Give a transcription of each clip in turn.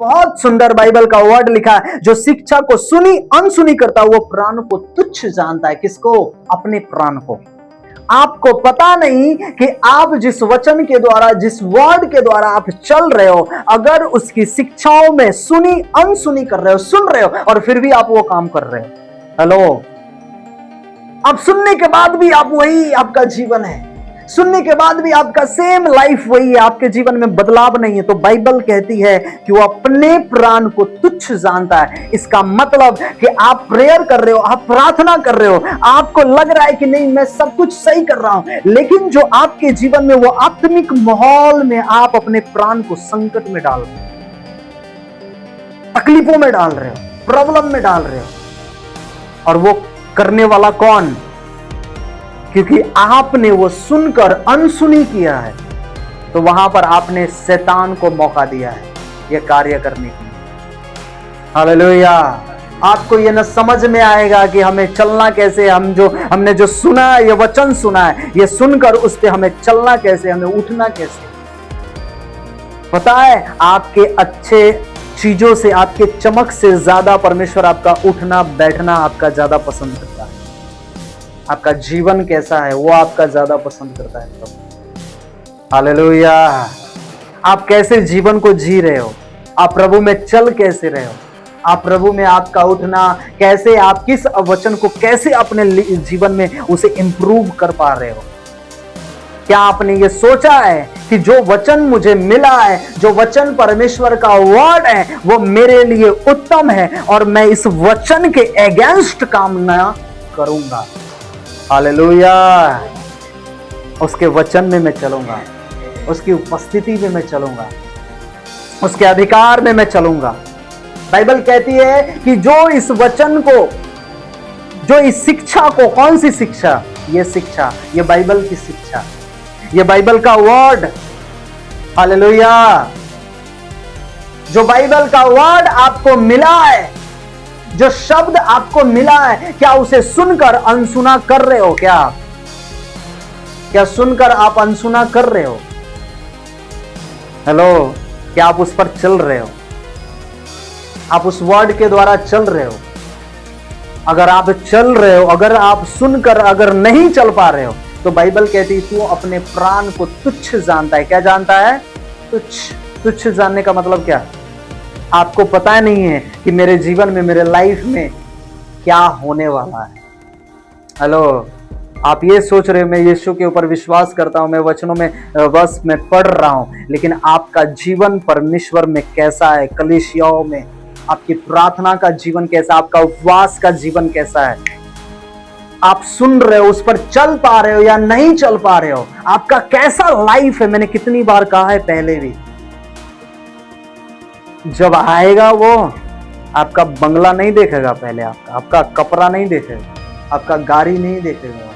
बहुत सुंदर बाइबल का वर्ड लिखा है, जो शिक्षा को सुनी अनसुनी करता वो प्राण को तुच्छ जानता है। किसको? अपने प्राण को। आपको पता नहीं कि आप जिस वचन के द्वारा, जिस वर्ड के द्वारा आप चल रहे हो, अगर उसकी शिक्षाओं में सुनी अनसुनी कर रहे हो, सुन रहे हो और फिर भी आप वो काम कर रहे हो। हेलो, अब सुनने के बाद भी आप वही, आपका जीवन है, सुनने के बाद भी आपका सेम लाइफ वही है, आपके जीवन में बदलाव नहीं है, तो बाइबल कहती है कि वो अपने प्राण को तुच्छ जानता है। इसका मतलब कि आप प्रेयर कर रहे हो, आप प्रार्थना कर रहे हो, आपको लग रहा है कि नहीं मैं सब कुछ सही कर रहा हूं, लेकिन जो आपके जीवन में वो आत्मिक माहौल में आप अपने प्राण को संकट में डाल रहे हो, तकलीफों में डाल रहे हो, प्रॉब्लम में डाल रहे हो। और वो करने वाला कौन? क्योंकि आपने वो सुनकर अनसुनी किया है, तो वहां पर आपने शैतान को मौका दिया है ये कार्य करने के लिए। हालेलुया। आपको ये न समझ में आएगा कि हमें चलना कैसे, हमने जो सुना है, ये वचन सुना है, ये सुनकर उस पे हमें चलना कैसे, हमें उठना कैसे। पता है, आपके अच्छे चीजों से, आपके चमक से ज्यादा परमेश्वर आपका उठना बैठना आपका ज्यादा पसंद करता है। आपका जीवन कैसा है वो आपका ज्यादा पसंद करता है प्रभु। हालेलुया। आप कैसे जीवन को जी रहे हो, आप प्रभु में चल कैसे रहे हो, आप प्रभु में आपका उठना कैसे, आप किस वचन को कैसे अपने जीवन में उसे इंप्रूव कर पा रहे हो। क्या आपने ये सोचा है कि जो वचन मुझे मिला है, जो वचन परमेश्वर का वर्ड है, वो मेरे लिए उत्तम है और मैं इस वचन के अगेंस्ट काम ना करूंगा। हालेलुया। उसके वचन में मैं चलूंगा, उसकी उपस्थिति में मैं चलूंगा, उसके अधिकार में मैं चलूंगा। बाइबल कहती है कि जो इस वचन को, जो इस शिक्षा को, कौन सी शिक्षा? ये शिक्षा, ये बाइबल की शिक्षा, ये बाइबल का वर्ड। हालेलुया। जो बाइबल का वर्ड आपको मिला है, जो शब्द आपको मिला है, क्या उसे सुनकर अनसुना कर रहे हो? क्या सुनकर आप अनसुना कर रहे हो? हेलो, क्या आप उस पर चल रहे हो? आप उस वर्ड के द्वारा चल रहे हो? अगर आप चल रहे हो, अगर आप सुनकर अगर नहीं चल पा रहे हो, तो बाइबल कहती है तू अपने प्राण को तुच्छ जानता है। क्या जानता है? तुच्छ। तुच्छ जानने का मतलब क्या? आपको पता नहीं है कि मेरे जीवन में, मेरे लाइफ में क्या होने वाला है। हेलो, आप ये सोच रहे हो मैं यीशु के ऊपर विश्वास करता हूं, मैं वचनों में बस मैं पढ़ रहा हूं, लेकिन आपका जीवन परमेश्वर में कैसा है? कलीसियाओं में आपकी प्रार्थना का जीवन कैसा, आपका उपवास का जीवन कैसा है? आप सुन रहे हो, उस पर चल पा रहे हो या नहीं चल पा रहे हो? आपका कैसा लाइफ है? मैंने कितनी बार कहा है पहले भी, जब आएगा वो आपका बंगला नहीं देखेगा, पहले आपका कपड़ा नहीं देखेगा, आपका गाड़ी नहीं देखेगा,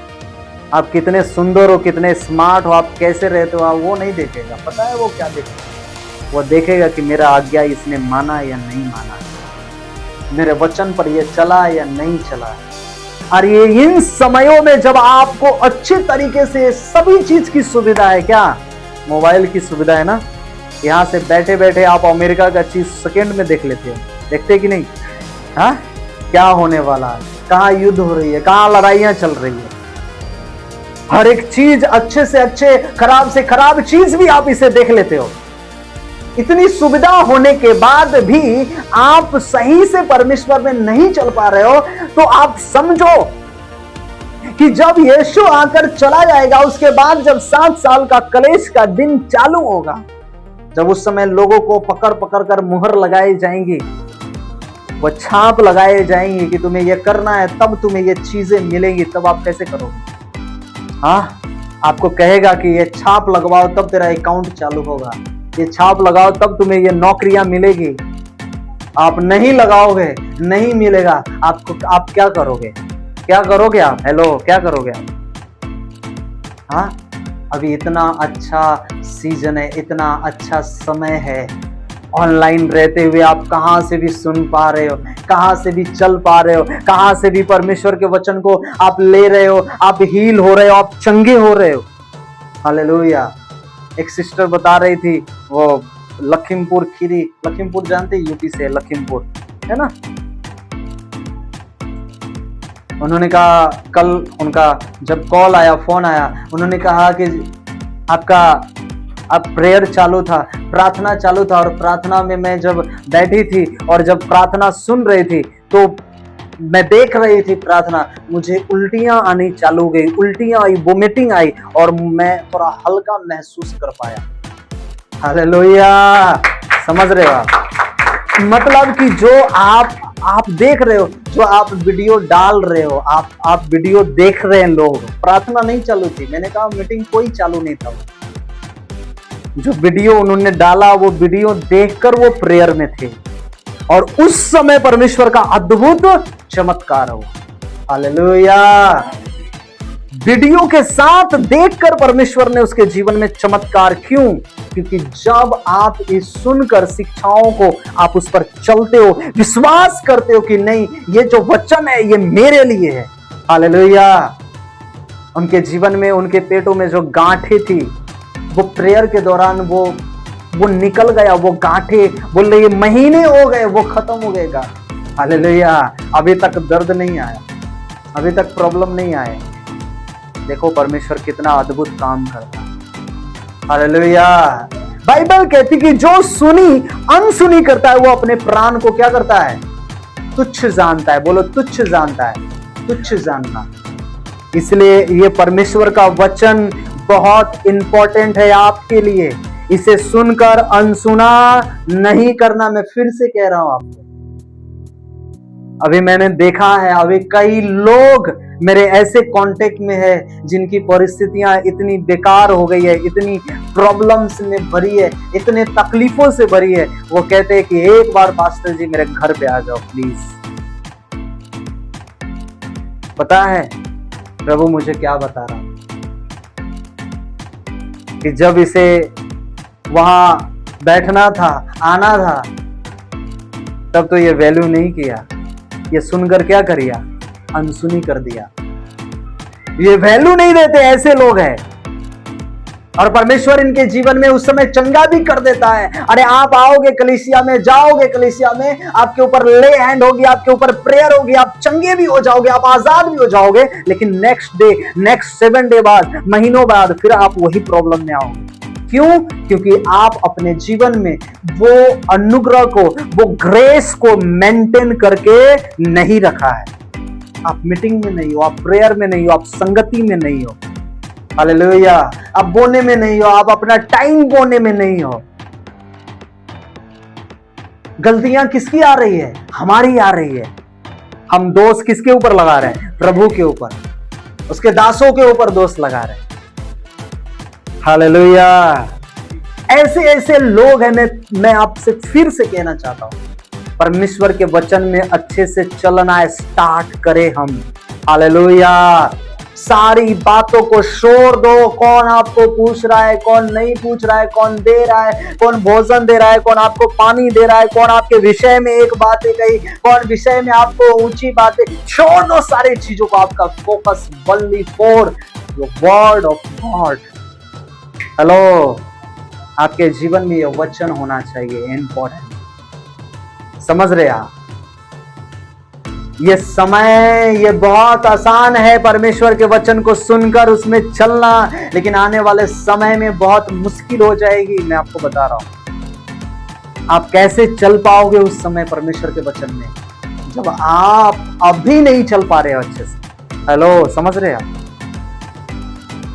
आप कितने सुंदर हो, कितने स्मार्ट हो, आप कैसे रहते हो, वो नहीं देखेगा। पता है वो क्या देखेगा? वो देखेगा कि मेरा आज्ञा इसने माना या नहीं माना, मेरे वचन पर ये चला या नहीं चला। और ये इन समयों में जब आपको अच्छे तरीके से सभी चीज की सुविधा है, क्या मोबाइल की सुविधा है ना, यहां से बैठे बैठे आप अमेरिका का चीज सेकंड में देख लेते हो, देखते कि नहीं? हाँ, क्या होने वाला है, कहाँ युद्ध हो रही है, कहाँ लड़ाइयां चल रही है, हर एक चीज अच्छे से अच्छे, खराब से खराब चीज भी आप इसे देख लेते हो। इतनी सुविधा होने के बाद भी आप सही से परमेश्वर में नहीं चल पा रहे हो, तो आप समझो कि जब यीशु आकर चला जाएगा, उसके बाद जब 7 साल का कलेश का दिन चालू होगा, जब उस समय लोगों को पकड़ पकड़ कर मुहर लगाई जाएंगी, वो छाप लगाए जाएंगे कि तुम्हें ये करना है, तब तुम्हें ये चीजें मिलेंगी, तब आप कैसे करोगे? हाँ, आपको कहेगा कि ये छाप लगवाओ तब तेरा अकाउंट चालू होगा, ये छाप लगाओ तब तुम्हें ये नौकरियां मिलेगी। आप नहीं लगाओगे, नहीं मिलेगा, आप क्या करोगे? क्या करोगे आप? हेलो, क्या करोगे आप? हाँ, अभी इतना अच्छा सीजन है, इतना अच्छा समय है, ऑनलाइन रहते हुए आप कहां से भी सुन पा रहे हो, कहां से भी चल पा रहे हो, कहां से भी परमेश्वर के वचन को आप ले रहे हो, आप हील हो रहे हो, आप चंगे हो रहे हो। हालेलुया। एक सिस्टर बता रही थी, वो लखीमपुर खीरी, लखीमपुर जानते हैं, यूपी से लखीमपुर है ना। उन्होंने कहा, कल उनका जब कॉल आया, फोन आया, उन्होंने कहा कि आपका अब प्रेयर चालू था, प्रार्थना चालू था, और प्रार्थना में मैं जब बैठी थी और जब प्रार्थना सुन रही थी तो मैं देख रही थी प्रार्थना, मुझे उल्टियां आनी चालू गई, उल्टियां आई, वोमिटिंग आई, और मैं थोड़ा हल्का महसूस कर पाया। हालेलुया, समझ रहे हो आप? मतलब कि जो आप देख रहे हो, जो आप वीडियो डाल रहे हो, आप वीडियो देख रहे हैं लोग, प्रार्थना नहीं चालू थी, मैंने कहा मीटिंग कोई चालू नहीं था। जो वीडियो उन्होंने डाला वो वीडियो देखकर वो प्रेयर में थे, और उस समय परमेश्वर का अद्भुत चमत्कार हुआ। हालेलुया। वीडियो के साथ देखकर परमेश्वर ने उसके जीवन में चमत्कार, क्यों? क्योंकि जब आप इस सुनकर शिक्षाओं को आप उस पर चलते हो, विश्वास करते हो कि नहीं ये जो वचन है ये मेरे लिए है। हालेलुया। उनके जीवन में, उनके पेटों में जो गांठें थी, वो प्रेयर के दौरान वो निकल गया, वो गांठें, बोल रहे महीने हो गए, वो खत्म हो गएगा। हालेलुया। अभी तक दर्द नहीं आया, अभी तक प्रॉब्लम नहीं आया। देखो परमेश्वर कितना अद्भुत काम करता है। हालेलुया। बाइबल कहती कि जो सुनी अनसुनी करता है वो अपने प्राण को क्या करता है? तुच्छ जानता है। बोलो तुच्छ जानता है, तुच्छ जानना। इसलिए ये परमेश्वर का वचन बहुत इंपॉर्टेंट है आपके लिए। इसे सुनकर अनसुना नहीं करना। मैं फिर से कह रहा हूं आपको, अभी मैंने देखा है, अभी कई लोग मेरे ऐसे कांटेक्ट में है जिनकी परिस्थितियां इतनी बेकार हो गई है, इतनी प्रॉब्लम्स में भरी है, इतने तकलीफों से भरी है, वो कहते हैं कि एक बार पास्टर जी मेरे घर पे आ जाओ प्लीज। पता है प्रभु मुझे क्या बता रहा कि जब इसे वहां बैठना था, आना था, तब तो ये वैल्यू नहीं किया। ये सुनकर क्या करिया? अनसुनी कर दिया। ये वैल्यू नहीं देते, ऐसे लोग हैं। और परमेश्वर इनके जीवन में उस समय चंगा भी कर देता है। अरे आप आओगे कलीसिया में, जाओगे कलीसिया में, आपके ऊपर ले हैंड होगी, आपके ऊपर प्रेयर होगी, आप चंगे भी हो जाओगे, आप आजाद भी हो जाओगे, लेकिन नेक्स्ट डे, नेक्स्ट 7 डे बाद, महीनों बाद फिर आप वही प्रॉब्लम में आओगे। क्यों? क्योंकि आप अपने जीवन में वो अनुग्रह को, वो ग्रेस को मेंटेन करके नहीं रखा है। आप मीटिंग में नहीं हो, आप प्रेयर में नहीं हो, आप संगति में नहीं हो। हालेलुया। आप बोने में नहीं हो, आप अपना टाइम बोने में नहीं हो। गलतियां किसकी आ रही है? हमारी आ रही है। हम दोष किसके ऊपर लगा रहे हैं? प्रभु के ऊपर, उसके दासों के ऊपर दोष लगा रहे हैं। हालेलुया। ऐसे ऐसे लोग हैं। मैं आपसे फिर से कहना चाहता हूं, परमेश्वर के वचन में अच्छे से चलना स्टार्ट करें हम। हालेलुया। सारी बातों को छोड़ दो। कौन आपको पूछ रहा है, कौन नहीं पूछ रहा है, कौन दे रहा है, कौन भोजन दे रहा है, कौन आपको पानी दे रहा है, कौन आपके विषय में एक बातें कही, कौन विषय में आपको ऊंची बातें, छोड़ दो सारी चीजों को। आपका focus only for the word of God. Hello, आपके जीवन में यह वचन होना चाहिए, इंपॉर्टेंट। समझ रहे आप? ये समय, ये बहुत आसान है परमेश्वर के वचन को सुनकर उसमें चलना, लेकिन आने वाले समय में बहुत मुश्किल हो जाएगी। मैं आपको बता रहा हूं। आप कैसे चल पाओगे उस समय परमेश्वर के वचन में, जब आप अभी नहीं चल पा रहे हो अच्छे से। हेलो, समझ रहे आप?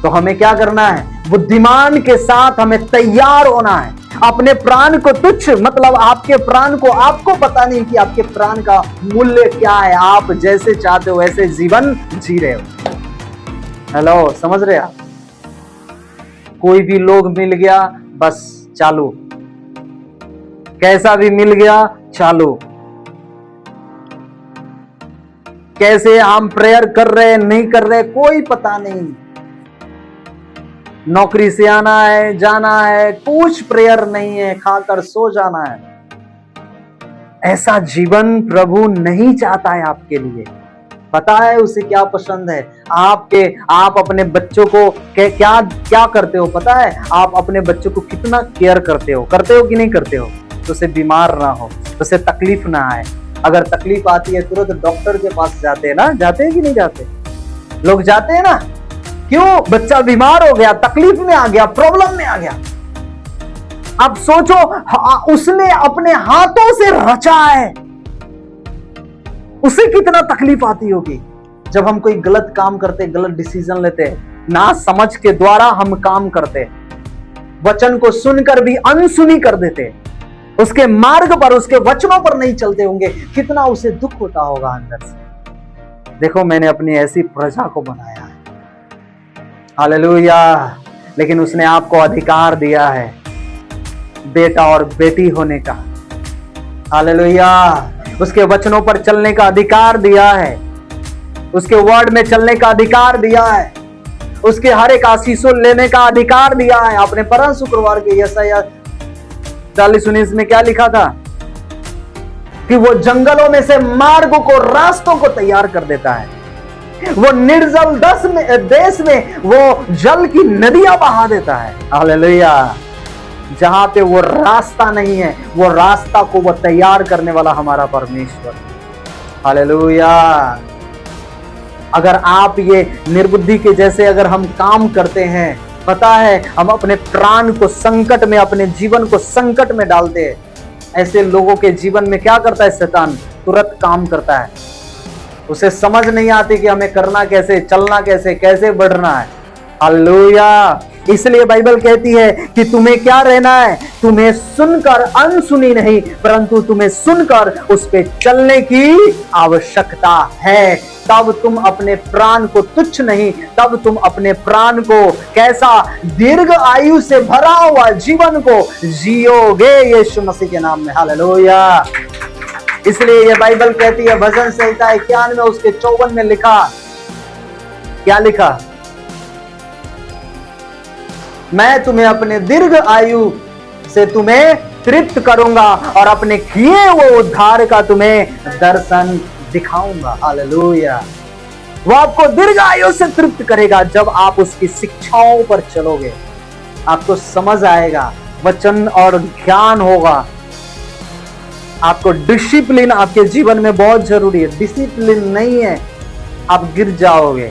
तो हमें क्या करना है? बुद्धिमान के साथ हमें तैयार होना है। अपने प्राण को तुच्छ, मतलब आपके प्राण को, आपको पता नहीं कि आपके प्राण का मूल्य क्या है। आप जैसे चाहते हो वैसे जीवन जी रहे हो। हेलो, समझ रहे आप? कोई भी लोग मिल गया बस चालू, कैसा भी मिल गया चालू। कैसे हम प्रेयर कर रहे नहीं कर रहे कोई पता नहीं। नौकरी से आना है, जाना है, कुछ प्रेयर नहीं है, खाकर सो जाना है। ऐसा जीवन प्रभु नहीं चाहता है आपके लिए। पता है उसे क्या पसंद है। आप अपने बच्चों को क्या क्या करते हो पता है? आप अपने बच्चों को कितना केयर करते हो कि नहीं करते हो? तो उसे बीमार ना हो, तो उसे तकलीफ ना आए। अगर तकलीफ आती है तुरंत डॉक्टर के पास जाते हैं ना, जाते हैं कि नहीं जाते? लोग जाते हैं ना। क्यों? बच्चा बीमार हो गया, तकलीफ में आ गया, प्रॉब्लम में आ गया। अब सोचो, उसने अपने हाथों से रचा है, उसे कितना तकलीफ आती होगी। जब हम कोई गलत काम करते, गलत डिसीजन लेते, ना समझ के द्वारा हम काम करते, वचन को सुनकर भी अनसुनी कर देते, उसके मार्ग पर, उसके वचनों पर नहीं चलते होंगे, कितना उसे दुख होता होगा अंदर से। देखो, मैंने अपनी ऐसी प्रजा को बनाया है, हालेलुया। लेकिन उसने आपको अधिकार दिया है बेटा और बेटी होने का, हालेलुया। उसके वचनों पर चलने का अधिकार दिया है, उसके वर्ड में चलने का अधिकार दिया है, उसके हर एक आशीषों लेने का अधिकार दिया है। आपने पढ़ा शुक्रवार के यशायाह 40:19 में क्या लिखा था? कि वो जंगलों में से मार्गों को, रास्तों को तैयार कर देता है। वो निर्जल देश में वो जल की नदियां बहा देता है, हालेलुया। जहां पे वो रास्ता नहीं है, वो रास्ता को वो तैयार करने वाला हमारा परमेश्वर, हालेलुया। अगर आप ये निर्बुद्धि के जैसे अगर हम काम करते हैं, पता है हम अपने प्राण को संकट में, अपने जीवन को संकट में डालते हैं। ऐसे लोगों के जीवन में क्या करता है शैतान? तुरंत काम करता है। उसे समझ नहीं आती कि हमें करना कैसे, चलना कैसे, कैसे बढ़ना है, हालेलुया। इसलिए बाइबल कहती है कि तुम्हें क्या रहना है? तुम्हें सुनकर अनसुनी नहीं, परंतु तुम्हें सुनकर उस पे चलने की आवश्यकता है। तब तुम अपने प्राण को तुच्छ नहीं, तब तुम अपने प्राण को कैसा? दीर्घ आयु से भरा हुआ जीवन को जियोगे यीशु मसीह के नाम में, हालेलुया। इसलिए ये बाइबल कहती है, भजन संहिता 91 उसके 54 में लिखा, क्या लिखा? मैं तुम्हें अपने दीर्घ आयु से तुम्हें तृप्त करूंगा और अपने किए हुए उद्धार का तुम्हें दर्शन दिखाऊंगा, हालेलुया। वो आपको दीर्घ आयु से तृप्त करेगा जब आप उसकी शिक्षाओं पर चलोगे। आपको समझ आएगा, वचन और ज्ञान होगा। आपको डिसिप्लिन आपके जीवन में बहुत जरूरी है। डिसिप्लिन नहीं है, आप गिर जाओगे।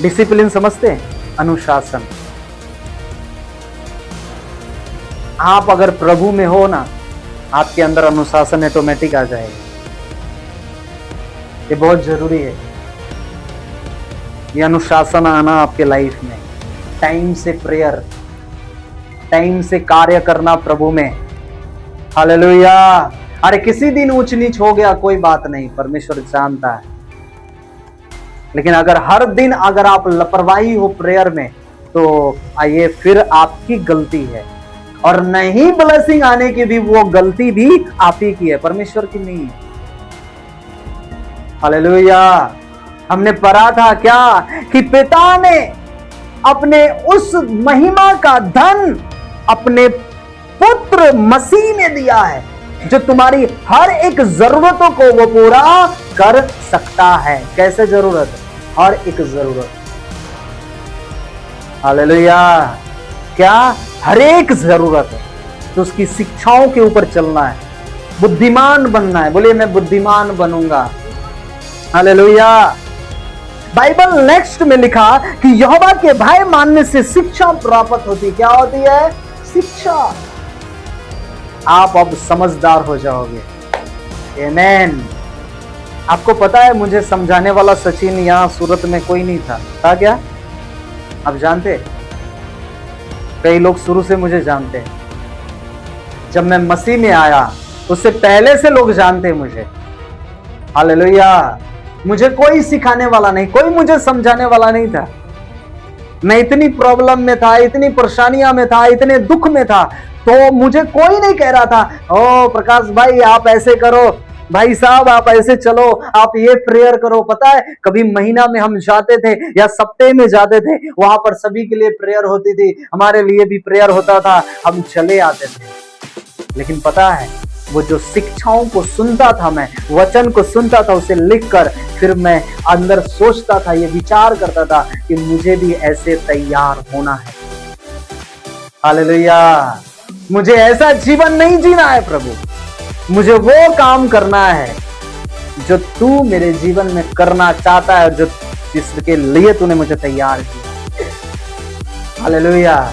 डिसिप्लिन समझते हैं? अनुशासन। आप अगर प्रभु में हो ना, आपके अंदर अनुशासन ऑटोमेटिक आ जाएगा। ये बहुत जरूरी है, ये अनुशासन आना आपके लाइफ में। टाइम से प्रेयर, टाइम से कार्य करना प्रभु में, हालेलुया। अरे किसी दिन ऊंच नीच हो गया कोई बात नहीं, परमेश्वर जानता है। लेकिन अगर हर दिन अगर आप लापरवाही हो प्रेयर में, तो आइए फिर आपकी गलती है। और नहीं ब्लेसिंग आने की भी वो गलती भी आप ही की है, परमेश्वर की नहीं है, हालेलुया। हमने पढ़ा था क्या? कि पिता ने अपने उस महिमा का धन अपने पुत्र मसीह में दिया है, जो तुम्हारी हर एक जरूरतों को वो पूरा कर सकता है। कैसे जरूरत? हर एक जरूरत, हालेलुया। क्या? हर एक जरूरत है। तो उसकी शिक्षाओं के ऊपर चलना है, बुद्धिमान बनना है। बोलिए मैं बुद्धिमान बनूंगा, हालेलुया। बाइबल नेक्स्ट में लिखा कि यहोवा के भय मानने से शिक्षा प्राप्त होती। क्या होती है? शिक्षा। आप अब समझदार हो जाओगे, आमीन। आपको पता है, मुझे समझाने वाला सचिन यहां सूरत में कोई नहीं था क्या? आप जानते? कई लोग शुरू से मुझे जानते हैं। जब मैं मसीह में आया उससे पहले से लोग जानते हैं मुझे, हालेलुया। मुझे कोई सिखाने वाला नहीं, कोई मुझे समझाने वाला नहीं था। मैं इतनी प्रॉब्लम में था, इतनी परेशानियां में था, इतने दुख में था, तो मुझे कोई नहीं कह रहा था, ओ प्रकाश भाई आप ऐसे करो, भाई साहब आप ऐसे चलो, आप ये प्रेयर करो। पता है, कभी महीना में हम जाते थे या सप्ताह में जाते थे, वहां पर सभी के लिए प्रेयर होती थी, हमारे लिए भी प्रेयर होता था, हम चले आते थे। लेकिन पता है, वो जो शिक्षाओं को सुनता था, मैं वचन को सुनता था, उसे लिखकर फिर मैं अंदर सोचता था, ये विचार करता था कि मुझे भी ऐसे तैयार होना है। हालेलुया। मुझे ऐसा जीवन नहीं जीना है प्रभु, मुझे वो काम करना है जो तू मेरे जीवन में करना चाहता है, जो जिसके लिए तूने मुझे तैयार किया। हालेलुया।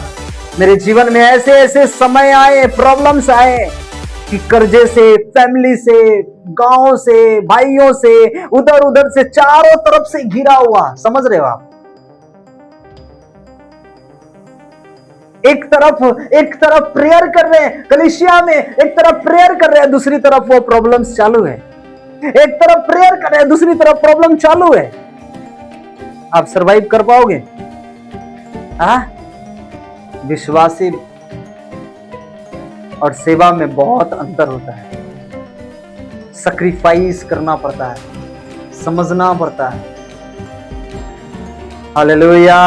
मेरे जीवन में ऐसे ऐसे समय आए, प्रॉब्लम्स आए कि कर्जे से, फैमिली से, गांव से, भाइयों से, उधर उधर से, चारों तरफ से घिरा हुआ। समझ रहे हो आप? एक तरफ प्रेयर कर रहे हैं कलीसिया में, एक तरफ प्रेयर कर रहे हैं, दूसरी तरफ वो प्रॉब्लम्स चालू है। एक तरफ प्रेयर कर रहे हैं, दूसरी तरफ प्रॉब्लम चालू है। आप सरवाइव कर पाओगे? विश्वासी और सेवा में बहुत अंतर होता है। सैक्रिफाइस करना पड़ता है, समझना पड़ता है। हालेलुया।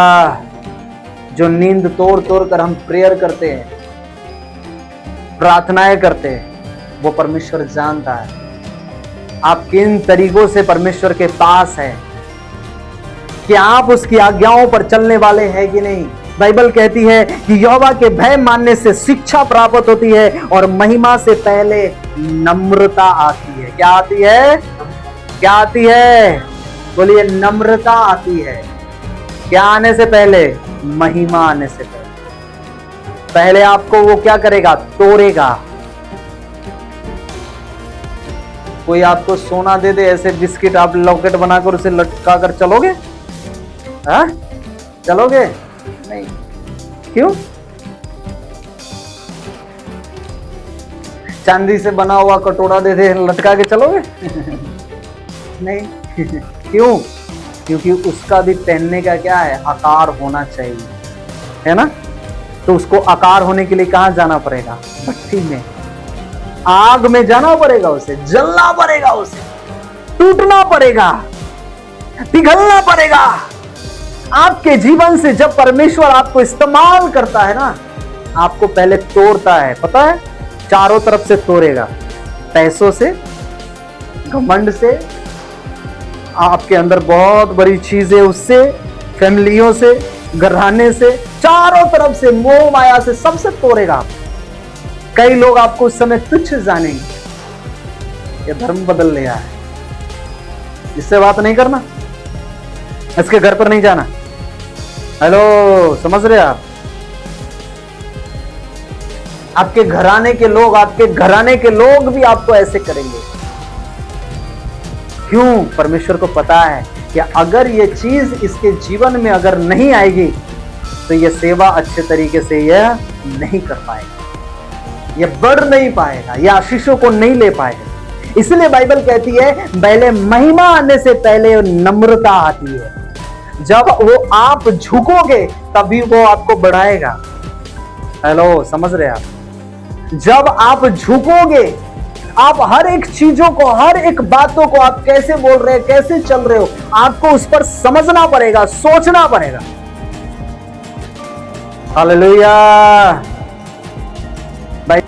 जो नींद तोड़ तोड़ कर हम प्रेयर करते हैं, प्रार्थनाएं करते हैं, वो परमेश्वर जानता है आप किन तरीकों से परमेश्वर के पास है, कि आप उसकी आज्ञाओं पर चलने वाले हैं कि नहीं। बाइबल कहती है कि यहोवा के भय मानने से शिक्षा प्राप्त होती है और महिमा से पहले नम्रता आती है। क्या आती है? क्या आती है? बोलिए, नम्रता आती है। क्या आने से पहले? महिमा आने से पहले। पहले आपको वो क्या करेगा? तोड़ेगा। कोई आपको सोना दे दे, ऐसे बिस्किट, आप लॉकेट बनाकर उसे लटका कर चलोगे? हाँ, चलोगे? नहीं। क्यों? चांदी से बना हुआ कटोरा दे दे, लटका के चलोगे? नहीं। क्यों? क्योंकि उसका भी पहनने का क्या है? आकार होना चाहिए, है ना? तो उसको आकार होने के लिए कहां जाना पड़ेगा? भट्टी में, आग में जाना पड़ेगा, उसे जलना पड़ेगा, उसे टूटना पड़ेगा, पिघलना पड़ेगा। आपके जीवन से जब परमेश्वर आपको इस्तेमाल करता है ना, आपको पहले तोड़ता है, पता है? चारों तरफ से तोड़ेगा, पैसों से, घमंड से, आपके अंदर बहुत बड़ी चीजें उससे, फैमिलियों से, घराने से, चारों तरफ से, मोह माया से, सबसे तोड़ेगा। कई लोग आपको उस समय तुच्छ जानेंगे। ये धर्म बदल लिया है, इससे बात नहीं करना, इसके घर पर नहीं जाना। हेलो, समझ रहे आप? आपके घराने के लोग भी आपको ऐसे करेंगे। क्यों? परमेश्वर को पता है कि अगर ये चीज इसके जीवन में अगर नहीं आएगी तो ये सेवा अच्छे तरीके से यह नहीं कर पाएगा, ये बढ़ नहीं पाएगा, ये आशीषों को नहीं ले पाएगा। इसलिए बाइबल कहती है पहले महिमा आने से पहले नम्रता आती है। जब वो आप झुकोगे तभी वो आपको बढ़ाएगा। हेलो, समझ रहे आप? जब आप झुकोगे, आप हर एक चीजों को, हर एक बातों को, आप कैसे बोल रहे हैं, कैसे चल रहे हो, आपको उस पर समझना पड़ेगा, सोचना पड़ेगा। हालेलुया। भाई